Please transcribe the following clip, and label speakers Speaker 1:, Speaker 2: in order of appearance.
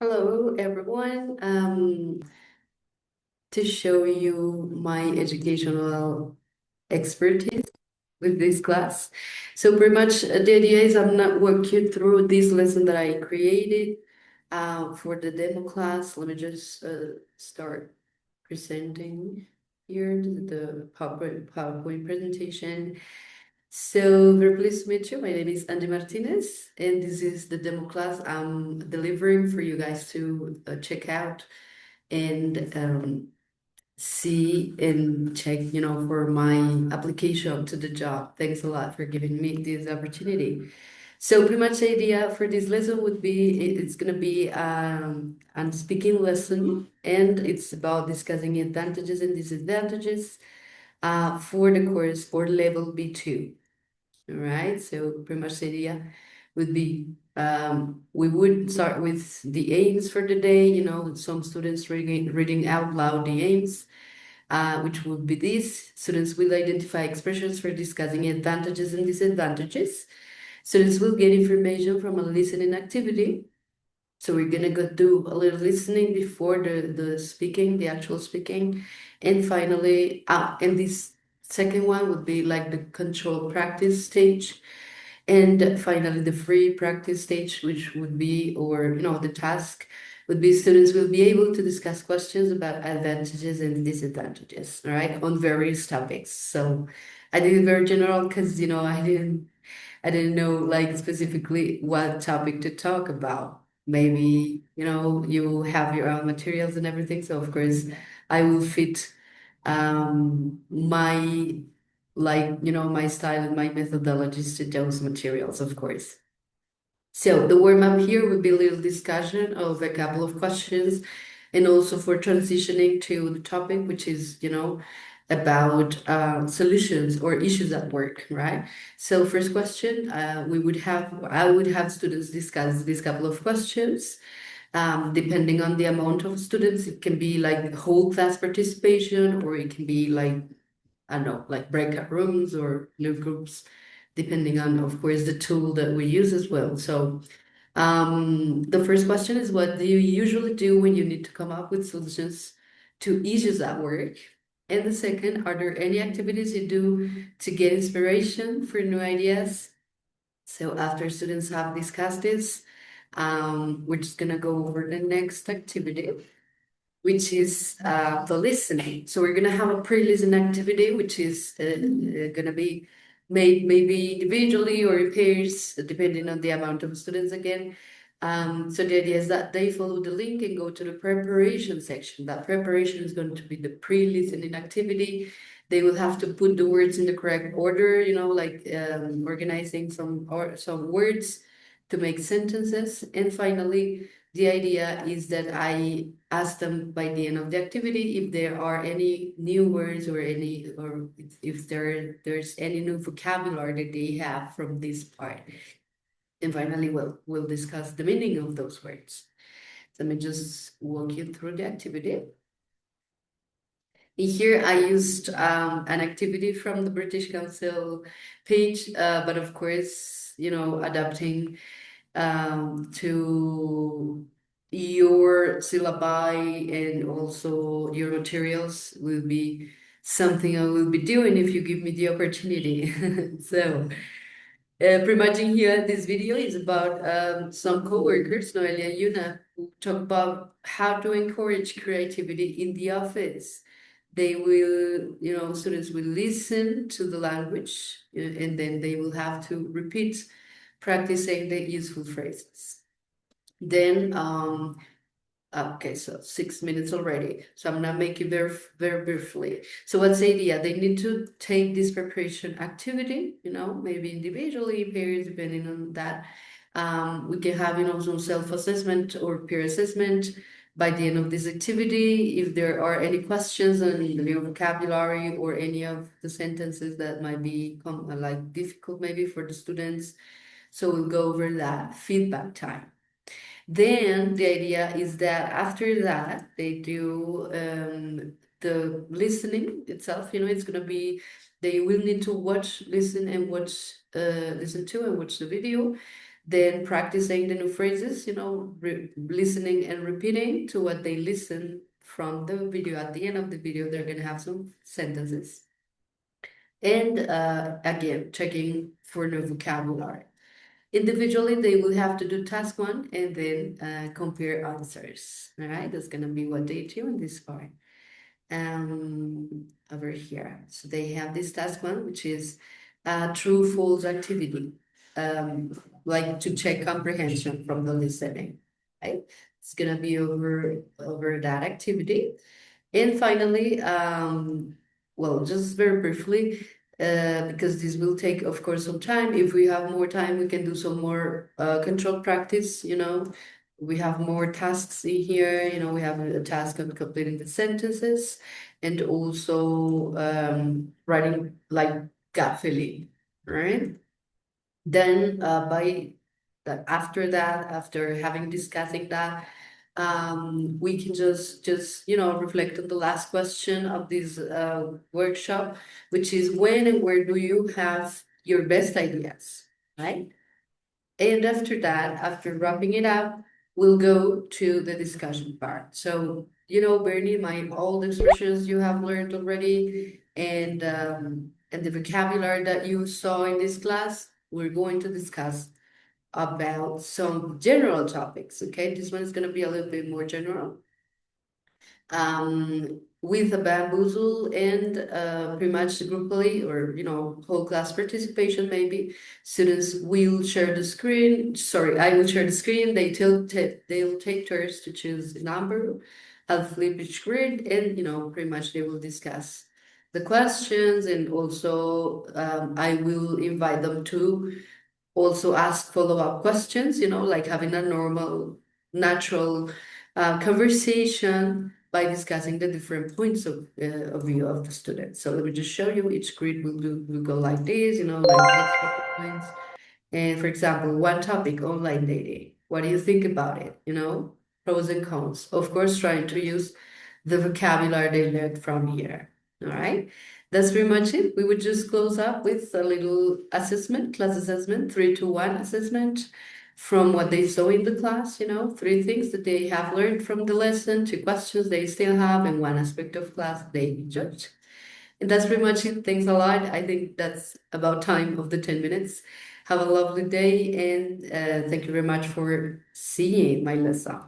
Speaker 1: Hello, everyone. To show you my educational expertise with this class. So pretty much the idea is I'm not walk you through this lesson that I created for the demo class. Let me just start presenting here the PowerPoint presentation. So very pleased to meet you. My name is Angie Martinez, and this is the demo class I'm delivering for you guys to check out and see and check, for my application to the job. Thanks a lot for giving me this opportunity. So pretty much the idea for this lesson would be it's gonna be a speaking lesson, and it's about discussing advantages and disadvantages for the course for level B2. All right, so pretty much the idea would be we would start with the aims for the day, with some students reading out loud the aims, which would be these. Students will identify expressions for discussing advantages and disadvantages. Students will get information from a listening activity. So we're gonna go do a little listening before the speaking, the actual speaking. And finally, and this second one would be like the control practice stage. And finally, the free practice stage, which would be, or the task would be students will be able to discuss questions about advantages and disadvantages, all right, on various topics. So I did it very general because I didn't know like specifically what topic to talk about. Maybe, you have your own materials and everything. So of course I will fit my my style and my methodologies to those materials, of course. So the warm-up here would be a little discussion of a couple of questions, and also for transitioning to the topic, which is, about solutions or issues at work, right? So first question, I would have students discuss these couple of questions. Depending on the amount of students, it can be like whole class participation, or it can be like, I don't know, like breakout rooms or new groups, depending on, of course, the tool that we use as well. So the first question is, what do you usually do when you need to come up with solutions to issues at work? And the second, are there any activities you do to get inspiration for new ideas? So after students have discussed this, we're just gonna go over the next activity, which is the listening. So we're gonna have a pre-listen activity, which is gonna be made maybe individually or in pairs, depending on the amount of students again. So the idea is that they follow the link and go to the preparation section. That preparation is going to be the pre-listening activity. They will have to put the words in the correct order, like organizing some words to make sentences. And finally, the idea is that I ask them by the end of the activity if there are any new words or if there's any new vocabulary that they have from this part. And finally, we'll discuss the meaning of those words. So let me just walk you through the activity. Here I used an activity from the British Council page, but of course, adapting to your syllabi and also your materials will be something I will be doing if you give me the opportunity. So, pretty much in here, this video is about some coworkers, Noelia and Yuna, who talk about how to encourage creativity in the office. They will, students will listen to the language, and then they will have to repeat practicing the useful phrases. Then, okay, so 6 minutes already. So I'm gonna make it very, very briefly. So what's the idea? They need to take this preparation activity, maybe individually, pairs, depending on that. We can have, some self-assessment or peer assessment by the end of this activity. If there are any questions on the new vocabulary or any of the sentences that might be like difficult maybe for the students. So we'll go over that feedback time. Then the idea is that after that, they do the listening itself. It's going to be, they will need to watch, listen, and watch, listen to and watch the video. then practicing the new phrases, listening and repeating to what they listen from the video. At the end of the video, they're going to have some sentences. And again, checking for new vocabulary. Individually, they will have to do task one and then compare answers. All right, that's going to be what they do in this part. Over here. So they have this task one, which is true false activity, like to check comprehension from the listening. Right? It's gonna be over that activity. And finally, well, just very briefly, because this will take, of course, some time. If we have more time, we can do some more control practice, We have more tasks in here, we have a task on completing the sentences and also writing like gut feeling, right? Then after having discussing that, we can just reflect on the last question of this workshop, which is when and where do you have your best ideas, right? And after that, after wrapping it up, we'll go to the discussion part. So, bearing in mind all the expressions you have learned already and the vocabulary that you saw in this class, we're going to discuss about some general topics. Okay, this one is going to be a little bit more general. With a bamboozle and pretty much grouply or whole class participation, maybe students will share the screen. Sorry, I will share the screen. They'll take turns to choose the number. I'll flip each grid, and pretty much they will discuss the questions, and also I will invite them to also ask follow-up questions, like having a normal, natural conversation by discussing the different points of view of the student. So let me just show you each grid will go like this, like these points. And for example, one topic, online dating. What do you think about it? Pros and cons. Of course, trying to use the vocabulary they learned from here. All right. That's pretty much it. We would just close up with a little assessment, class assessment, 3-2-1 assessment from what they saw in the class, 3 things that they have learned from the lesson, 2 questions they still have, and 1 aspect of class they judged. And that's pretty much it. Thanks a lot. I think that's about time of the 10 minutes. Have a lovely day, and thank you very much for seeing my lesson.